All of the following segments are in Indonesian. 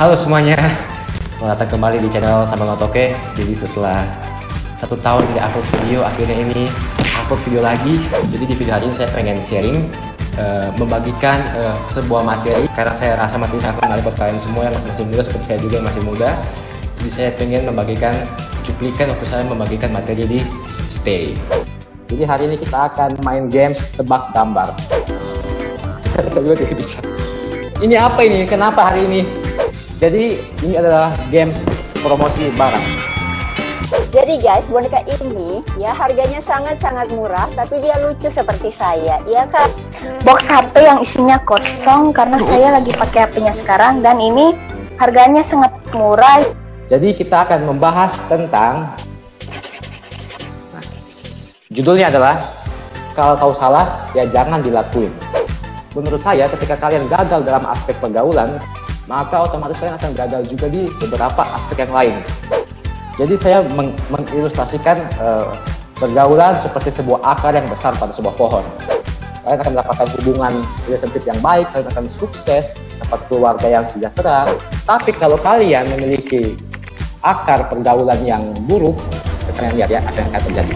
Halo semuanya, selamat datang kembali di channel Sambal Ngotoke. Jadi setelah 1 tahun tidak upload video, akhirnya ini upload video lagi. Jadi di video hari ini saya pengen sharing, membagikan sebuah materi, karena saya rasa materi sangat menarik buat kalian semua yang masih muda seperti saya juga yang masih muda. Jadi saya pengen membagikan cuplikan waktu saya membagikan materi di Stay. Jadi hari ini kita akan main games tebak gambar. Ini apa ini? Kenapa hari ini? Jadi ini adalah games promosi barang. Jadi guys, boneka ini ya harganya sangat-sangat murah, tapi dia lucu seperti saya, ya kan? Box HP yang isinya kosong karena saya lagi pakai HP-nya sekarang, dan ini harganya sangat murah. Jadi kita akan membahas tentang, judulnya adalah kalau tahu salah ya jangan dilakuin. Menurut saya ketika kalian gagal dalam aspek pergaulan, maka otomatis kalian akan gagal juga di beberapa aspek yang lain. Jadi saya mengilustrasikan pergaulan seperti sebuah akar yang besar pada sebuah pohon. Kalian akan mendapatkan hubungan relationship yang baik, kalian akan sukses, dapat keluarga yang sejahtera. Tapi kalau kalian memiliki akar pergaulan yang buruk, kalian lihat ya apa yang akan terjadi.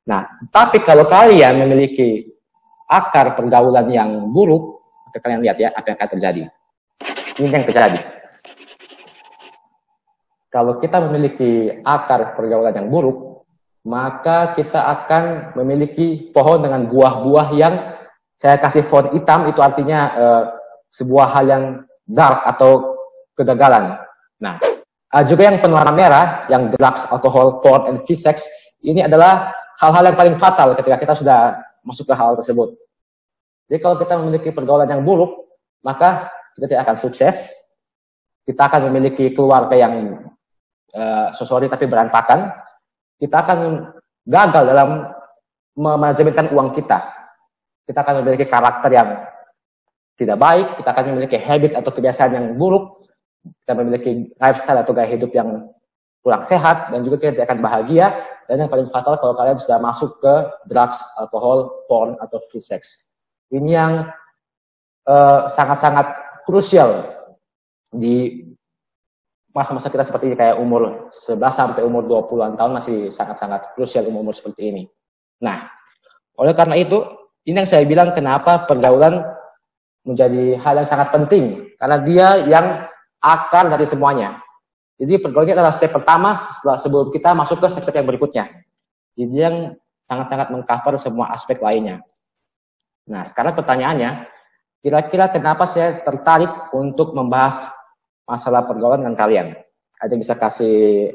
Nah, tapi kalau kalian memiliki akar pergaulan yang buruk, maka kalian lihat ya apa yang akan terjadi. Ini yang terjadi. Kalau kita memiliki akar pergaulan yang buruk, maka kita akan memiliki pohon dengan buah-buah yang saya kasih font hitam, itu artinya sebuah hal yang dark atau kegagalan. Nah, juga yang pewarna merah, yang drugs, alkohol, porn, and free sex, ini adalah hal-hal yang paling fatal ketika kita sudah masuk ke hal tersebut. Jadi kalau kita memiliki pergaulan yang buruk, maka kita tidak akan sukses. Kita akan memiliki keluarga yang sorry tapi berantakan. Kita akan gagal dalam memanajemenkan uang kita. Kita akan memiliki karakter yang tidak baik. Kita akan memiliki habit atau kebiasaan yang buruk. Kita memiliki lifestyle atau gaya hidup yang kurang sehat, dan juga kita tidak akan bahagia. Dan yang paling fatal kalau kalian sudah masuk ke drugs, alkohol, porn, atau free sex. Ini yang sangat-sangat krusial di masa-masa kita seperti ini, kayak umur 11 sampai umur 20-an tahun masih sangat-sangat krusial umur seperti ini. Nah, oleh karena itu, ini yang saya bilang kenapa pergaulan menjadi hal yang sangat penting. Karena dia yang akar dari semuanya. Jadi pergaulan adalah step pertama sebelum kita masuk ke step-step yang berikutnya. Jadi yang sangat-sangat mengcover semua aspek lainnya. Nah, sekarang pertanyaannya, kira-kira kenapa saya tertarik untuk membahas masalah pergaulan dengan kalian? Ada yang bisa kasih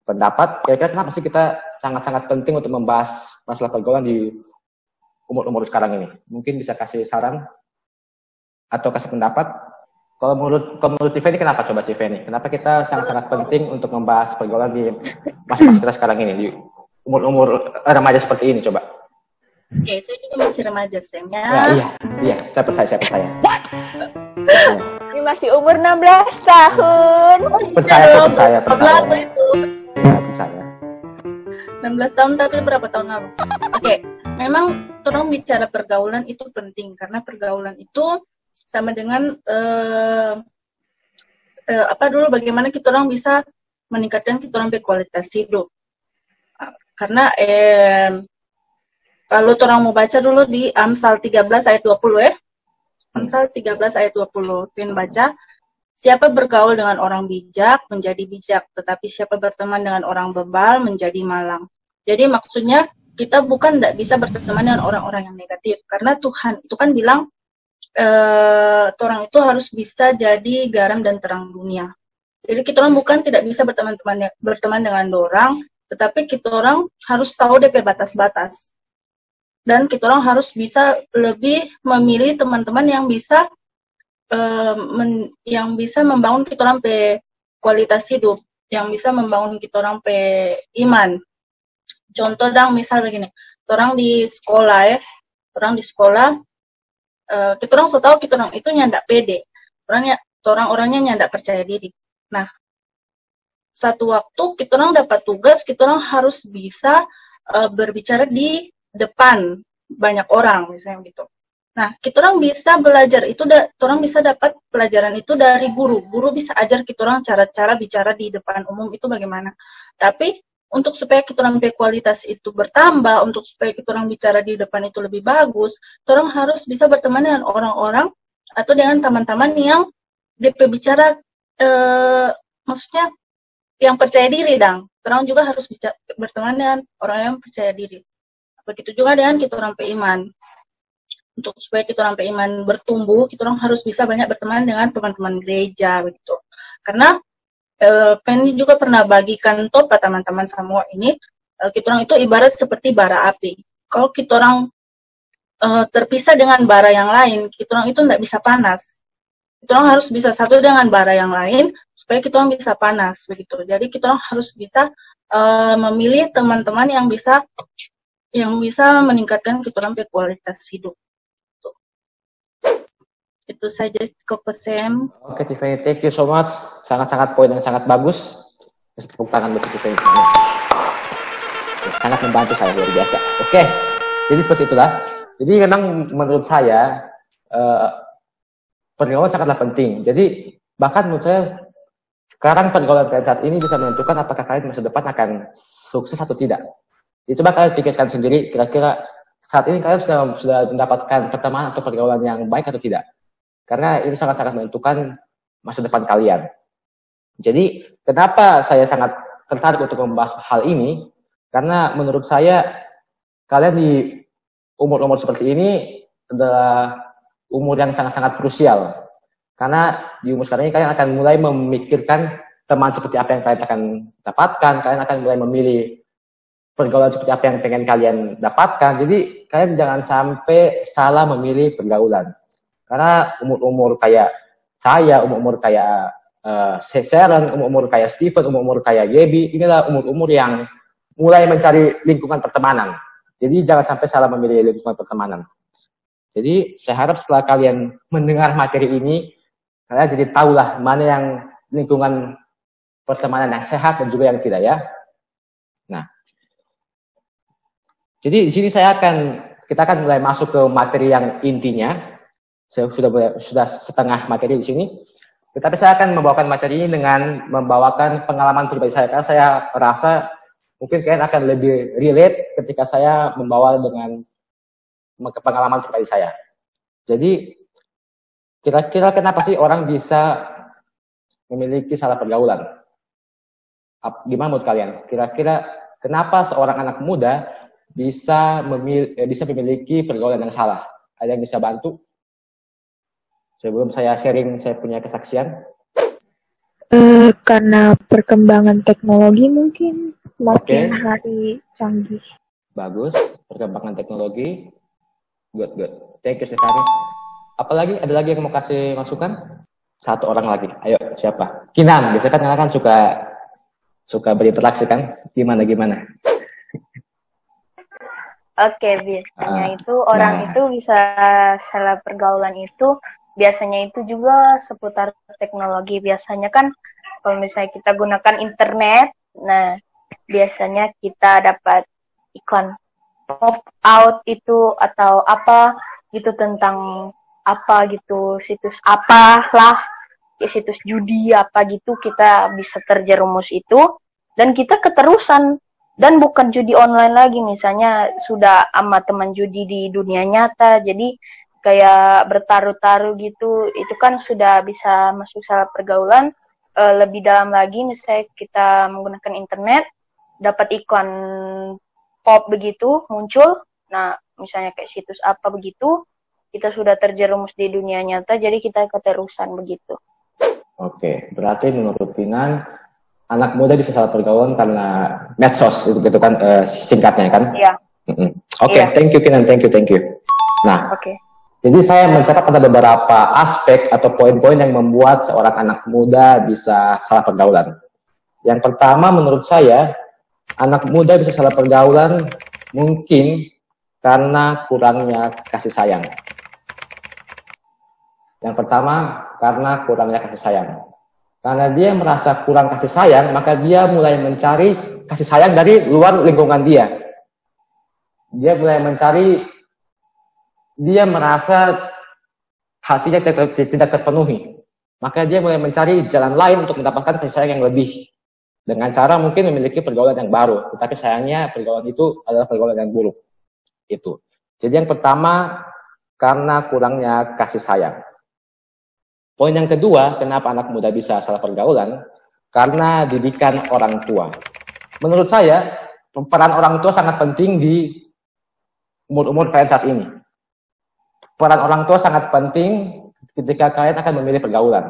pendapat? Kira-kira kenapa sih kita sangat-sangat penting untuk membahas masalah pergaulan di umur-umur sekarang ini? Mungkin bisa kasih saran atau kasih pendapat? Kalau menurut Tiffany, kenapa coba Tiffany? Kenapa kita sangat-sangat penting untuk membahas pergaulan di masa-masa kita sekarang ini, di umur-umur remaja seperti ini, coba? Oke, saya juga masih remaja, sayangnya. Ya, iya, saya percaya. Ini masih umur 16 tahun. Percaya. Itu. Ya, percaya. 16 tahun, tapi berapa tahun lalu? Oke, memang orang bicara pergaulan itu penting, karena pergaulan itu sama dengan bagaimana kita orang bisa meningkatkan kita orang kualitas hidup. Karena kalau orang mau baca dulu di Amsal 13 ayat 20 ya. Amsal 13 ayat 20. Pin baca, siapa bergaul dengan orang bijak menjadi bijak, tetapi siapa berteman dengan orang bebal menjadi malang. Jadi maksudnya kita bukan tidak bisa berteman dengan orang-orang yang negatif, karena Tuhan itu kan bilang orang itu harus bisa jadi garam dan terang dunia. Jadi kita orang bukan tidak bisa berteman dengan orang, tetapi kita orang harus tahu DP batas-batas. Dan kita orang harus bisa lebih memilih teman-teman yang bisa membangun kita orang pe kualitas hidup, yang bisa membangun kita orang pe iman. Contoh misal begini, orang di sekolah kita orang so tahu kita orang itu nyandak pede, orangnya nyandak percaya diri. Nah, satu waktu kita orang dapat tugas, kita orang harus bisa berbicara di depan banyak orang, misalnya gitu. Nah, kita orang bisa belajar itu, kita orang bisa dapat pelajaran itu dari guru. Guru bisa ajar kita orang cara-cara bicara di depan umum itu bagaimana. Tapi untuk supaya kita orang kualitas itu bertambah, untuk supaya kita orang bicara di depan itu lebih bagus, kita orang harus bisa berteman dengan orang-orang atau dengan teman-teman yang DP bicara, maksudnya yang percaya diri, dang. Kita orang juga harus bisa berteman dengan orang yang percaya diri. Begitu juga dengan kita orang iman. Untuk supaya kita orang iman bertumbuh, kita orang harus bisa banyak berteman dengan teman-teman gereja begitu. Karena Penny juga pernah bagikan ke teman-teman semua ini, kita orang itu ibarat seperti bara api. Kalau kita orang terpisah dengan bara yang lain, kita orang itu tidak bisa panas. Kita orang harus bisa satu dengan bara yang lain supaya kita orang bisa panas begitu. Jadi kita orang harus bisa memilih teman-teman yang bisa meningkatkan kita orang kualitas hidup. Itu saja Koko Sam. Oke, Tiffany, thank you so much. Sangat-sangat poin yang sangat bagus. Tepuk tangan buat Tiffany. Sangat membantu saya, luar biasa. Oke, jadi seperti itulah. Jadi memang menurut saya pergaulan sangatlah penting. Jadi bahkan menurut saya sekarang pergaulan kalian saat ini bisa menentukan apakah kalian masa depan akan sukses atau tidak. Jadi coba kalian pikirkan sendiri, kira-kira saat ini kalian sudah mendapatkan pertemanan atau pergaulan yang baik atau tidak. Karena itu sangat-sangat menentukan masa depan kalian. Jadi, kenapa saya sangat tertarik untuk membahas hal ini? Karena menurut saya, kalian di umur-umur seperti ini adalah umur yang sangat-sangat krusial. Karena di umur sekarang ini kalian akan mulai memikirkan teman seperti apa yang kalian akan dapatkan, kalian akan mulai memilih pergaulan seperti apa yang pengen kalian dapatkan. Jadi, kalian jangan sampai salah memilih pergaulan. Karena umur-umur kayak saya, umur-umur kayak Sharon, umur-umur kayak Steven, umur-umur kayak Gaby, inilah umur-umur yang mulai mencari lingkungan pertemanan. Jadi jangan sampai salah memilih lingkungan pertemanan. Jadi saya harap setelah kalian mendengar materi ini, kalian jadi tahulah mana yang lingkungan pertemanan yang sehat dan juga yang tidak ya. Nah, jadi di sini kita akan mulai masuk ke materi yang intinya. Saya sudah setengah materi di sini. Tetapi saya akan membawakan materi ini dengan membawakan pengalaman pribadi saya. Karena saya rasa mungkin kalian akan lebih relate ketika saya membawa dengan pengalaman pribadi saya. Jadi, kira-kira kenapa sih orang bisa memiliki salah pergaulan? Gimana menurut kalian? Kira-kira kenapa seorang anak muda bisa memiliki pergaulan yang salah? Ada yang bisa bantu? Sebelum saya sharing, saya punya kesaksian. Karena perkembangan teknologi mungkin makin hari canggih. Bagus, perkembangan teknologi. Good. Thank you sekali. Apalagi, ada lagi yang mau kasih masukan? Satu orang lagi. Ayo, siapa? Kinan, biasanya kan suka berinteraksi kan? Gimana? Oke, biasanya itu orang itu bisa salah pergaulan itu. Biasanya itu juga seputar teknologi. Biasanya kan kalau misalnya kita gunakan internet, nah biasanya kita dapat iklan pop out itu atau apa gitu tentang apa gitu, situs apalah, ya situs judi apa gitu, kita bisa terjerumus itu dan kita keterusan. Dan bukan judi online lagi, misalnya sudah sama teman judi di dunia nyata, jadi kayak bertaruh-taruh gitu, itu kan sudah bisa masuk salah pergaulan. Lebih dalam lagi, misalnya kita menggunakan internet, dapat iklan pop begitu muncul, nah misalnya kayak situs apa begitu, kita sudah terjerumus di dunia nyata, jadi kita keterusan begitu. Oke, berarti menurut Kinan, anak muda bisa salah pergaulan karena medsos, itu kan singkatnya kan? Iya. Oke, thank you Kinan, thank you. Nah, jadi saya mencatat ada beberapa aspek atau poin-poin yang membuat seorang anak muda bisa salah pergaulan. Yang pertama menurut saya, anak muda bisa salah pergaulan mungkin karena kurangnya kasih sayang. Yang pertama, karena kurangnya kasih sayang. Karena dia merasa kurang kasih sayang, maka dia mulai mencari kasih sayang dari luar lingkungan dia. Dia mulai mencari dia merasa hatinya tidak terpenuhi. Maka dia mulai mencari jalan lain untuk mendapatkan kasih sayang yang lebih. Dengan cara mungkin memiliki pergaulan yang baru. Tetapi sayangnya pergaulan itu adalah pergaulan yang buruk. Itu. Jadi yang pertama, karena kurangnya kasih sayang. Poin yang kedua, kenapa anak muda bisa salah pergaulan? Karena didikan orang tua. Menurut saya, peran orang tua sangat penting di umur-umur kalian saat ini. Peran orang tua sangat penting ketika kalian akan memilih pergaulan.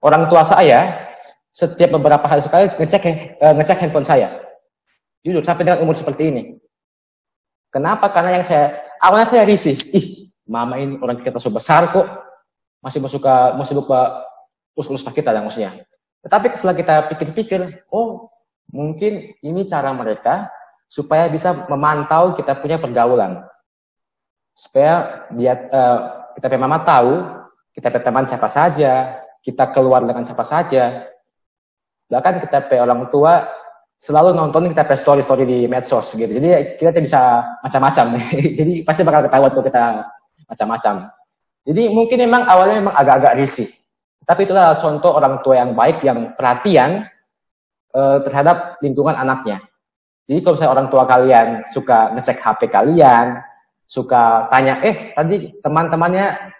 Orang tua saya, setiap beberapa hari sekali ngecek handphone saya. Jujur, sampai dengan umur seperti ini. Kenapa? Karena awalnya saya risih. Mama ini orang kita sebesar kok. Masih buka urus-urus kita lah maksudnya. Tetapi setelah kita pikir-pikir, oh mungkin ini cara mereka supaya bisa memantau kita punya pergaulan. Supaya kita punya mama tahu, kita punya teman siapa saja, kita keluar dengan siapa saja. Bahkan kita punya orang tua selalu nontonin kita punya story-story di medsos gitu. Jadi kita bisa macam-macam. Jadi pasti bakal ketahuan kalau kita macam-macam. Jadi mungkin memang awalnya memang agak-agak risih. Tapi itulah contoh orang tua yang baik, yang perhatian terhadap lingkungan anaknya. Jadi kalau misalnya orang tua kalian suka ngecek HP kalian, suka tanya, tadi teman-temannya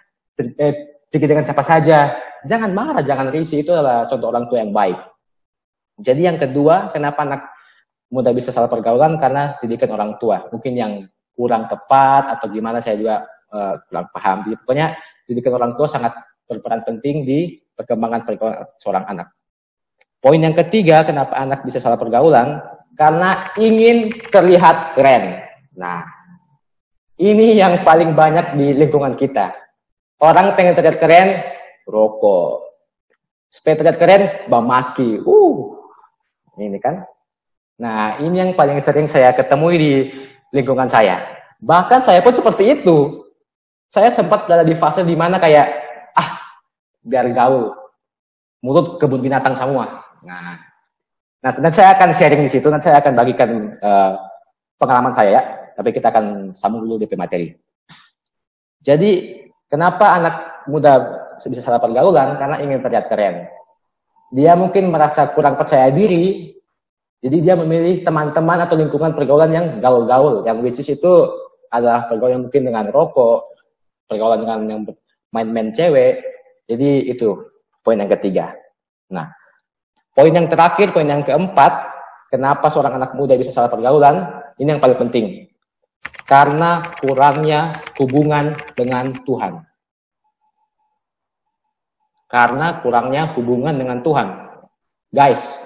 pergi dengan siapa saja, jangan marah, jangan risih. Itu adalah contoh orang tua yang baik. Jadi yang kedua, kenapa anak muda bisa salah pergaulan? Karena didikan orang tua. Mungkin yang kurang tepat atau gimana, saya juga kurang paham. Jadi pokoknya didikan orang tua sangat berperan penting di perkembangan pergaulan seorang anak. Poin yang ketiga, kenapa anak bisa salah pergaulan? Karena ingin terlihat keren. Nah, ini yang paling banyak di lingkungan kita. Orang pengen terlihat keren, rokok. Supaya terlihat keren, bamaki. Ini kan. Nah, ini yang paling sering saya ketemui di lingkungan saya. Bahkan saya pun seperti itu. Saya sempat berada di fase di mana kayak, biar gaul. Mulut kebun binatang semua. Nah, dan saya akan sharing di situ, dan saya akan bagikan pengalaman saya ya. Tapi kita akan sambung dulu DP materi. Jadi, kenapa anak muda bisa salah pergaulan? Karena ingin terlihat keren. Dia mungkin merasa kurang percaya diri, jadi dia memilih teman-teman atau lingkungan pergaulan yang gaul-gaul, yang which is itu adalah pergaulan mungkin dengan rokok, pergaulan dengan yang main-main cewek. Jadi itu poin yang ketiga. Nah, poin yang terakhir, poin yang keempat, kenapa seorang anak muda bisa salah pergaulan? Ini yang paling penting. Karena kurangnya hubungan dengan Tuhan. Karena kurangnya hubungan dengan Tuhan. Guys,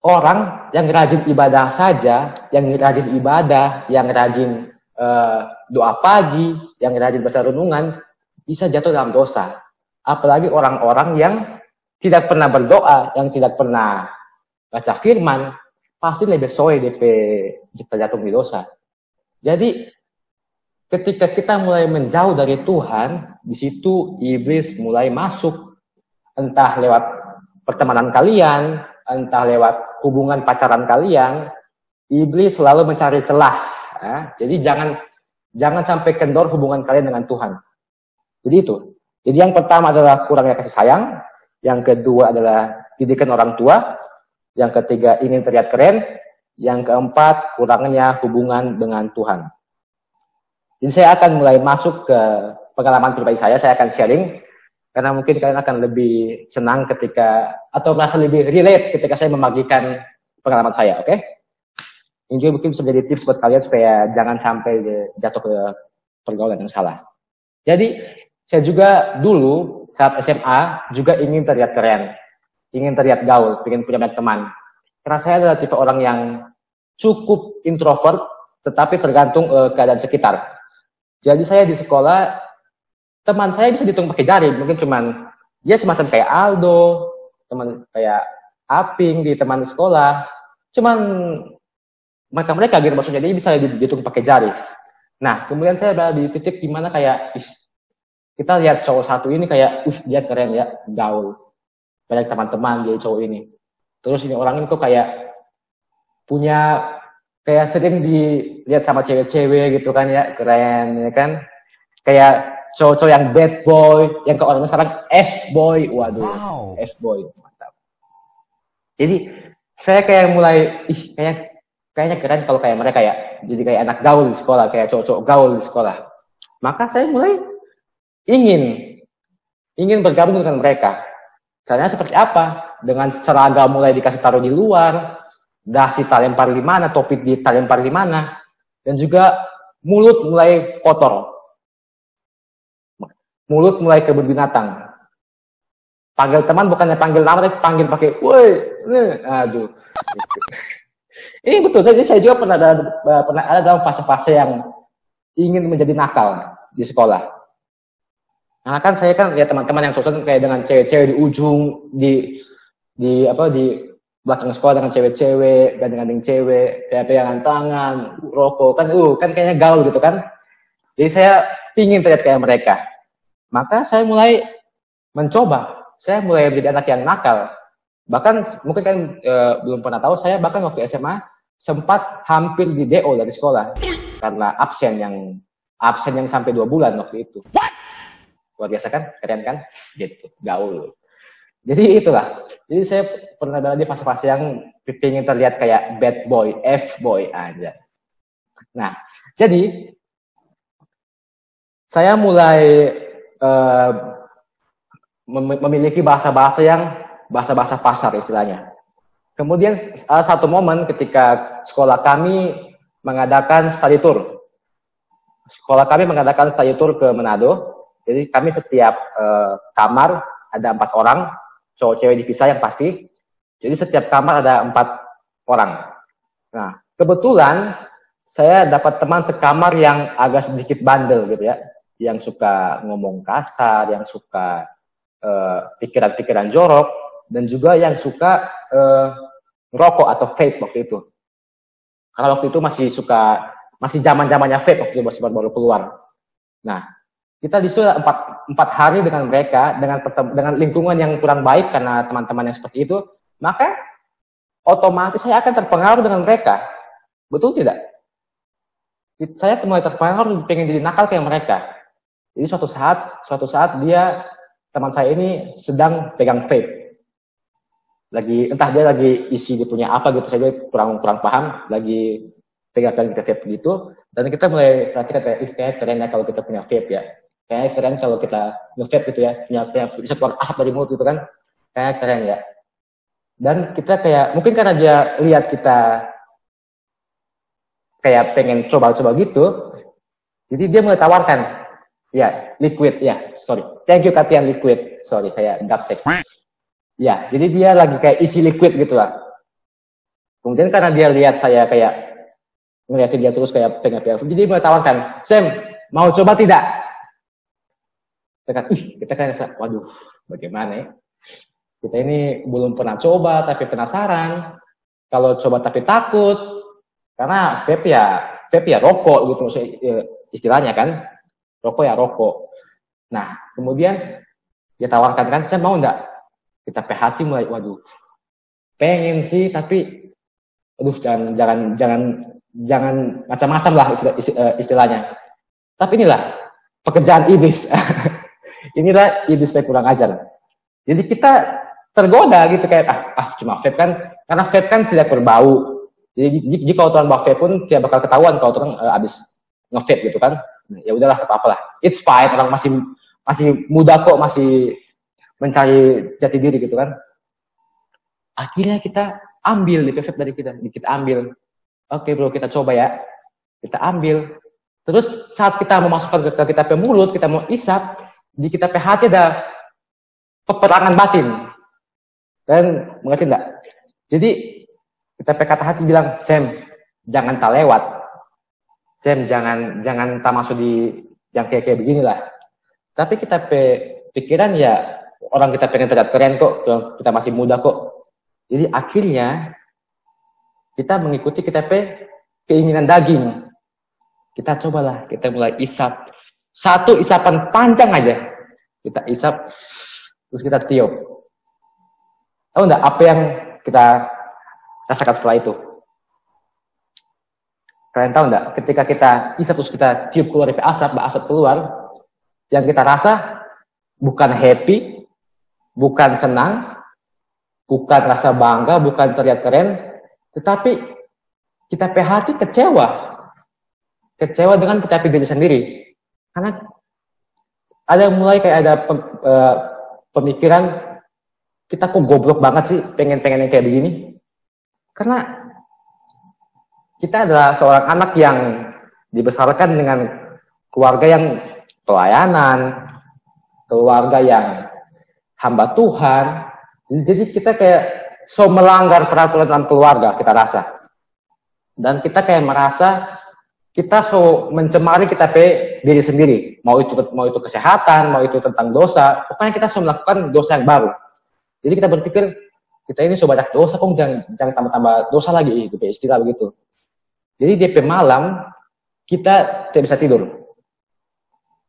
orang yang rajin ibadah saja, yang rajin ibadah, yang rajin doa pagi, yang rajin baca renungan, bisa jatuh dalam dosa. Apalagi orang-orang yang tidak pernah berdoa, yang tidak pernah baca firman, pasti lebih soe DP jatuh di dosa. Jadi, ketika kita mulai menjauh dari Tuhan, di situ iblis mulai masuk, entah lewat pertemanan kalian, entah lewat hubungan pacaran kalian, iblis selalu mencari celah. Ya. Jadi jangan sampai kendor hubungan kalian dengan Tuhan. Jadi itu. Jadi yang pertama adalah kurangnya kasih sayang, yang kedua adalah didikan orang tua, yang ketiga ingin terlihat keren, yang keempat kurangnya hubungan dengan Tuhan. Jadi saya akan mulai masuk ke pengalaman pribadi saya akan sharing, karena mungkin kalian akan lebih senang ketika, atau merasa lebih relate ketika saya membagikan pengalaman saya, oke? Ini juga mungkin bisa menjadi tips buat kalian supaya jangan sampai jatuh ke pergaulan yang salah. Jadi, saya juga dulu saat SMA juga ingin terlihat keren, ingin terlihat gaul, ingin punya banyak teman. Karena saya adalah tipe orang yang cukup introvert, tetapi tergantung keadaan sekitar. Jadi saya di sekolah, teman saya bisa dihitung pakai jari, mungkin cuman dia semacam kayak Aldo, teman kayak Aping di teman sekolah, cuman mereka gitu, maksudnya dia bisa dihitung pakai jari. Nah, kemudian saya berada di titik dimana kayak, kita lihat cowok satu ini kayak, dia keren ya, gaul, banyak teman-teman dia cowok ini. Terus ini orang itu kayak punya kayak sering dilihat sama cewek-cewek gitu kan ya, keren ya kan. Kayak cowok-cowok yang bad boy, yang ke orang sekarang F-boy, waduh, F-boy, mantap. Jadi saya kayak mulai, kayaknya keren kalau kayak mereka ya, jadi kayak anak gaul di sekolah, kayak cowok-cowok gaul di sekolah. Maka saya mulai ingin bergabung dengan mereka. Caranya seperti apa? Dengan seragam mulai dikasih taruh di luar, dasi lempar di mana, topi lempar di mana, dan juga mulut mulai kotor. Mulut mulai kebun binatang. Panggil teman bukannya panggil nama, tapi panggil pakai, woi, aduh. Ini betul, jadi saya juga pernah ada dalam fase-fase yang ingin menjadi nakal di sekolah. Karena kan saya kan ya teman-teman yang cocok kayak dengan cewek-cewek di ujung, di belakang sekolah dengan cewek-cewek, gandeng-gandeng cewek, pegangan tangan, rokok, kan kayaknya gaul gitu kan. Jadi saya ingin terlihat kayak mereka. Maka saya mulai mencoba, saya mulai menjadi anak yang nakal. Bahkan mungkin kan belum pernah tahu, saya bahkan waktu SMA sempat hampir di DO dari sekolah karena absen yang sampai 2 bulan waktu itu. Luar biasa kan, keren kan, gitu, gaul. Jadi itulah. Jadi saya pernah berada di fase-fase yang ingin terlihat kayak bad boy, F-boy aja. Nah, jadi saya mulai memiliki bahasa-bahasa pasar istilahnya. Kemudian satu momen ketika sekolah kami mengadakan study tour. Sekolah kami mengadakan study tour ke Manado. Jadi kami setiap kamar ada 4 orang, cowok cewek dipisah yang pasti. Jadi setiap kamar ada 4 orang. Nah, kebetulan saya dapat teman sekamar yang agak sedikit bandel gitu ya. Yang suka ngomong kasar, yang suka pikiran-pikiran jorok, dan juga yang suka ngerokok atau vape waktu itu. Karena waktu itu masih zaman-zamannya vape waktu itu baru keluar. Nah, kita disuruh 4 hari dengan mereka, dengan lingkungan yang kurang baik karena teman-teman yang seperti itu, maka otomatis saya akan terpengaruh dengan mereka. Betul tidak? Saya mulai terpengaruh, pengen jadi nakal kayak mereka. Jadi suatu saat teman saya ini sedang pegang vape. Entah dia lagi isi dia punya apa gitu, saya kurang paham, lagi pegang vape gitu. Dan kita mulai perhatikan kayak keren ya kalau kita punya vape ya. Kayak keren kalau kita nge-vape gitu ya, bisa keluar asap dari mulut gitu kan. Kayak keren ya. Dan kita kayak, mungkin karena dia lihat kita kayak pengen coba-coba gitu, jadi dia mulai tawarkan, ya, liquid, ya, sorry. Thank you Katian, liquid. Sorry, saya gaptek. Ya, jadi dia lagi kayak isi liquid gitu lah. Kemudian karena dia lihat saya kayak ngeliatin dia terus kayak pengen, jadi dia mulai tawarkan, Sam, mau coba tidak? Kita kan waduh, bagaimana ya? Kita ini belum pernah coba, tapi penasaran. Kalau coba tapi takut, karena vape ya rokok gitu, istilahnya kan, rokok ya rokok. Nah, kemudian dia tawarkan kan, saya mau enggak? Kita hati mulai, waduh, pengen sih, tapi, aduh, jangan macam-macam lah istilahnya. Tapi inilah pekerjaan iblis. Inilah iblis vape kurang ajar. Jadi kita tergoda gitu kayak cuma vape kan, karena vape kan tidak berbau. Jadi kalau orang bawa vape pun tidak bakal ketahuan kalau orang abis nge-vape gitu kan. Ya udahlah, apa-apalah. It's fine, orang masih muda kok, masih mencari jati diri gitu kan. Akhirnya kita ambil di vape dari kita ambil. Oke bro, kita coba ya. Kita ambil. Terus saat kita memasukkan ke kita pe mulut, kita mau isap, di kita pe hati ada peperangan batin. Dan mengerti enggak? Jadi kita pe kata hati bilang, Sam, jangan tak lewat. Sam, jangan tak masuk di yang kayak beginilah. Tapi kita pe pikiran ya, orang kita pengen terlihat keren kok, kita masih muda kok. Jadi akhirnya kita mengikuti kita pe keinginan daging. Kita cobalah, kita mulai isap. Satu isapan panjang aja. Kita isap, terus kita tiup. Tahu enggak apa yang kita rasakan setelah itu? Kalian tahu nggak? Ketika kita isap terus kita tiup keluar dari asap keluar, yang kita rasa bukan happy, bukan senang, bukan rasa bangga, bukan terlihat keren, tetapi kita hati kecewa. Kecewa dengan kita diri sendiri. Karena ada mulai kayak ada pemikiran, kita kok goblok banget sih pengen yang kayak begini. Karena kita adalah seorang anak yang dibesarkan dengan keluarga yang pelayanan, keluarga yang hamba Tuhan. Jadi kita kayak melanggar peraturan dalam keluarga, kita rasa. Dan kita kayak merasa kita mencemari kita diri sendiri. Mau itu kesehatan, mau itu tentang dosa. Pokoknya kita melakukan dosa yang baru. Jadi kita berpikir kita ini banyak dosa, kok jangan tambah-tambah dosa lagi, gitu, istilah begitu. Jadi DP malam kita tidak bisa tidur.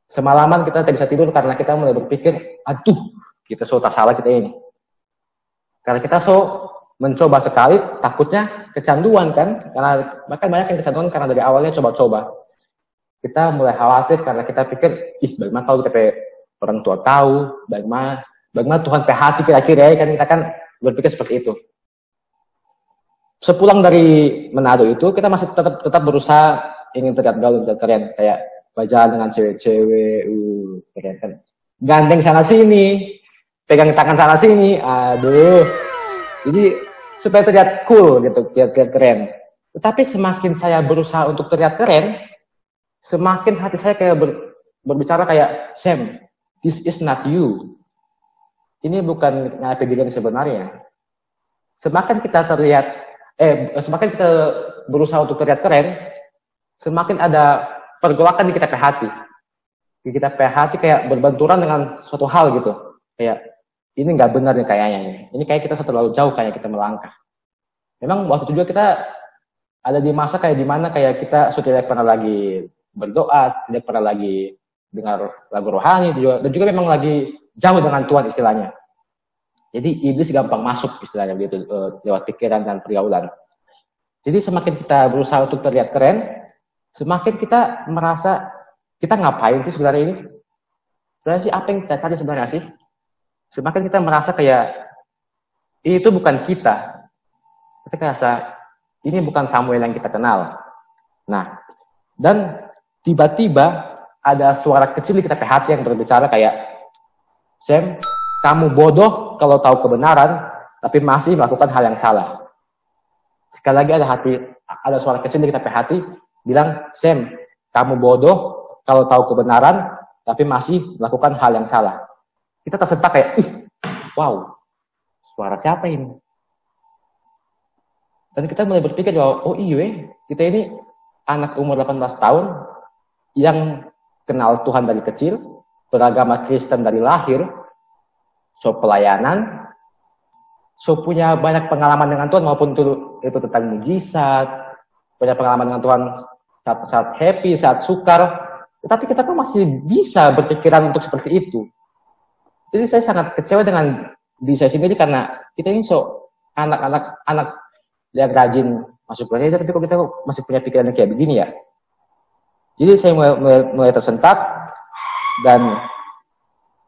Semalaman kita tidak bisa tidur karena kita mulai berpikir, aduh, kita tak salah kita ini. Karena kita mencoba sekali, takutnya kecanduan kan, karena bahkan banyak yang kecanduan karena dari awalnya coba-coba. Kita mulai khawatir karena kita pikir, bagaimana kalau kita orang tua tahu, bagaimana Tuhan hati kira-kira ya, kan kita kan berpikir seperti itu. Sepulang dari Manado itu, kita masih tetap berusaha ingin terlihat gaul, terlihat keren, kayak berjalan dengan cewek-cewek, keren kan. Ganteng sana sini, pegang tangan sana sini, aduh. Jadi supaya terlihat cool gitu, terlihat keren. Tetapi semakin saya berusaha untuk terlihat keren, semakin hati saya kayak berbicara kayak, Sam, this is not you. Ini bukan diri yang sebenarnya. Semakin kita semakin kita berusaha untuk terlihat keren, semakin ada pergolakan di kita hati. Di kita hati kayak berbenturan dengan suatu hal gitu. Kayak, ini nggak benar nih kayaknya. Ini kayak kita terlalu jauh kayak kita melangkah. Memang waktu itu juga kita ada di masa kayak dimana kayak kita sudah tidak pernah lagi berdoa, tidak pernah lagi dengar lagu rohani, dan juga memang lagi jauh dengan Tuhan istilahnya. Jadi iblis gampang masuk istilahnya begitu lewat pikiran dan pergaulan. Jadi semakin kita berusaha untuk terlihat keren, semakin kita merasa kita ngapain sih sebenarnya ini? Sebenarnya sih apa yang kita cari sebenarnya sih? Semakin kita merasa kayak itu bukan kita. Kita merasa ini bukan Samuel yang kita kenal. Nah, dan tiba-tiba ada suara kecil di kita hati yang berbicara kayak, Sam, kamu bodoh kalau tahu kebenaran, tapi masih melakukan hal yang salah. Sekali lagi ada suara kecil di kita hati bilang, Sam, kamu bodoh kalau tahu kebenaran, tapi masih melakukan hal yang salah. Kita tersentak kayak, wow, suara siapa ini? Dan kita mulai berpikir bahwa, oh iya, kita ini anak umur 18 tahun yang kenal Tuhan dari kecil, beragama Kristen dari lahir, pelayanan, punya banyak pengalaman dengan Tuhan, maupun itu tentang mujizat, banyak pengalaman dengan Tuhan saat happy, saat sukar, tetapi kita kan masih bisa berpikiran untuk seperti itu. Jadi saya sangat kecewa dengan diri saya sendiri karena kita ini anak yang rajin masuk gereja, tapi kok kita masih punya pikiran yang kayak begini ya. Jadi saya mulai tersentak dan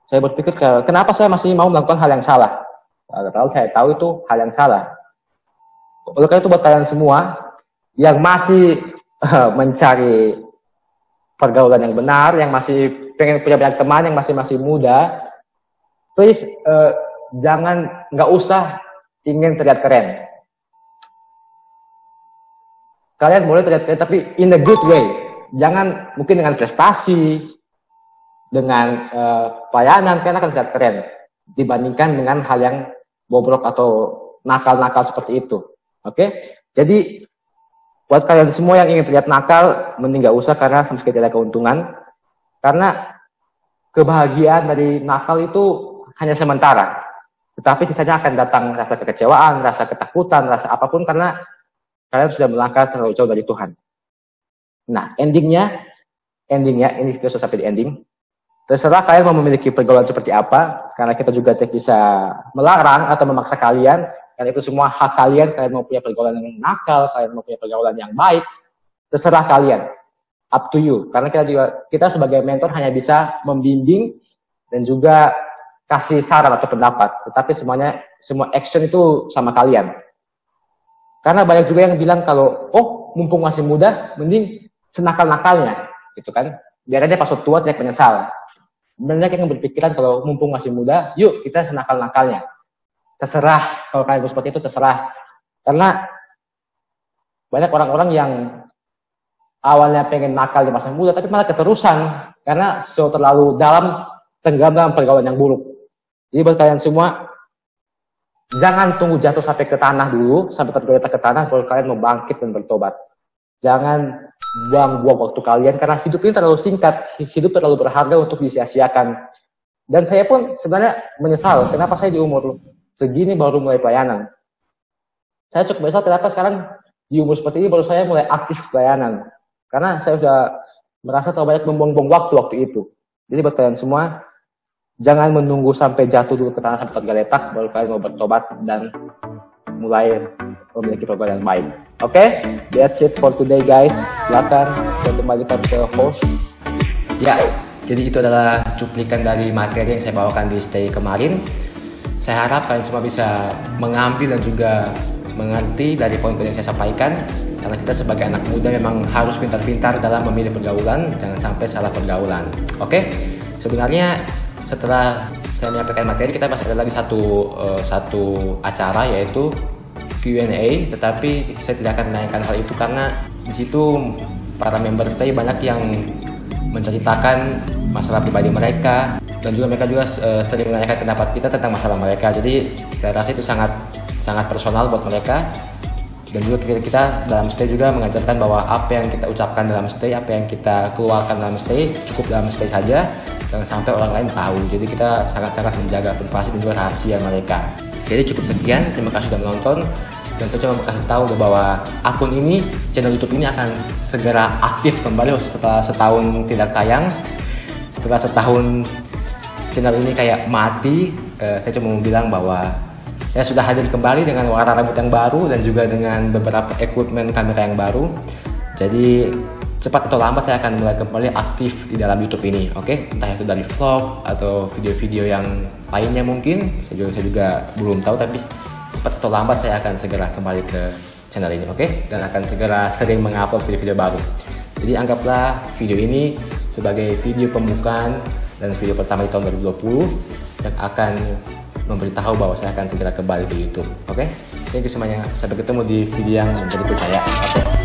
saya berpikir kenapa saya masih mau melakukan hal yang salah. Padahal saya tahu itu hal yang salah. Oleh karena itu buat kalian semua yang masih mencari pergaulan yang benar, yang masih pengen punya banyak teman, yang masih muda, please nggak usah ingin terlihat keren. Kalian boleh terlihat keren, tapi in a good way. Jangan mungkin dengan prestasi, dengan pelayanan, kalian akan terlihat keren dibandingkan dengan hal yang bobrok atau nakal-nakal seperti itu. Oke? Jadi buat kalian semua yang ingin terlihat nakal, mending nggak usah karena sama sekali tidak ada keuntungan. Karena kebahagiaan dari nakal itu hanya sementara. Tetapi sisanya akan datang rasa kekecewaan, rasa ketakutan, rasa apapun karena kalian sudah melangkah terlalu jauh dari Tuhan. Nah, endingnya ini kita sudah sampai di ending. Terserah kalian mau memiliki pergaulan seperti apa, karena kita juga tidak bisa melarang atau memaksa kalian, karena itu semua hak kalian mau punya pergaulan yang nakal, kalian mau punya pergaulan yang baik, terserah kalian, up to you. Karena kita sebagai mentor hanya bisa membimbing dan juga kasih saran atau pendapat, tetapi semua action itu sama kalian. Karena banyak juga yang bilang kalau, oh mumpung masih muda, mending senakal-nakalnya, gitu kan? Biar aja pas tua tidak menyesal. Banyak yang berpikiran kalau mumpung masih muda, yuk kita senakal-nakalnya. Terserah, kalau kalian seperti itu terserah. Karena banyak orang-orang yang awalnya pengen nakal di masa muda, tapi malah keterusan karena terlalu dalam, tenggelam dalam pergaulan yang buruk. Jadi buat kalian semua, jangan tunggu jatuh sampai ke tanah dulu, sampai tergeletak ke tanah, baru kalian mau bangkit dan bertobat. Jangan buang-buang waktu kalian, karena hidup ini terlalu singkat, hidup terlalu berharga untuk disia-siakan. Dan saya pun sebenarnya menyesal, kenapa saya di umur segini baru mulai pelayanan. Saya cukup menyesal kenapa sekarang di umur seperti ini baru saya mulai aktif pelayanan. Karena saya sudah merasa terlalu banyak membuang-buang waktu itu. Jadi buat kalian semua, jangan menunggu sampai jatuh dulu ke tanah sampai tergeletak, baru kalian mau bertobat dan mulai memiliki program yang baik. Oke, that's it for today guys. Silakan saya kembalikan ke host. Ya, jadi itu adalah cuplikan dari materi yang saya bawakan di stay kemarin. Saya harap kalian semua bisa mengambil dan juga mengerti dari poin-poin yang saya sampaikan. Karena kita sebagai anak muda memang harus pintar-pintar dalam memilih pergaulan, jangan sampai salah pergaulan. Oke, sebenarnya setelah saya menyampaikan materi, kita masih ada lagi satu acara, yaitu Q&A. Tetapi saya tidak akan menanyakan hal itu karena di situ para member stay banyak yang menceritakan masalah pribadi mereka, dan juga mereka juga sering menanyakan pendapat kita tentang masalah mereka. Jadi saya rasa itu sangat personal buat mereka. Dan juga kita dalam stay juga mengajarkan bahwa apa yang kita ucapkan dalam stay, apa yang kita keluarkan dalam stay, cukup dalam stay saja, jangan sampai orang lain tahu. Jadi kita sangat-sangat menjaga privasi dan juga rahasia mereka. Jadi cukup sekian, terima kasih sudah menonton. Dan saya cuma mau kasih tahu bahwa akun ini, channel YouTube ini akan segera aktif kembali setelah setahun tidak tayang. Setelah setahun channel ini kayak mati, saya cuma mau bilang bahwa saya sudah hadir kembali dengan warna rambut yang baru dan juga dengan beberapa equipment kamera yang baru. Jadi cepat atau lambat saya akan mulai kembali aktif di dalam YouTube ini, oke? Entah itu dari vlog atau video-video yang lainnya mungkin. Saya juga belum tahu, tapi cepat atau lambat saya akan segera kembali ke channel ini, oke? Dan akan segera sering mengupload video-video baru. Jadi anggaplah video ini sebagai video pembukaan dan video pertama di tahun 2020 yang akan memberitahu bahwa saya akan segera kembali ke YouTube. Oke? Thank you semuanya. Sampai ketemu di video yang berikutnya ya. Oke.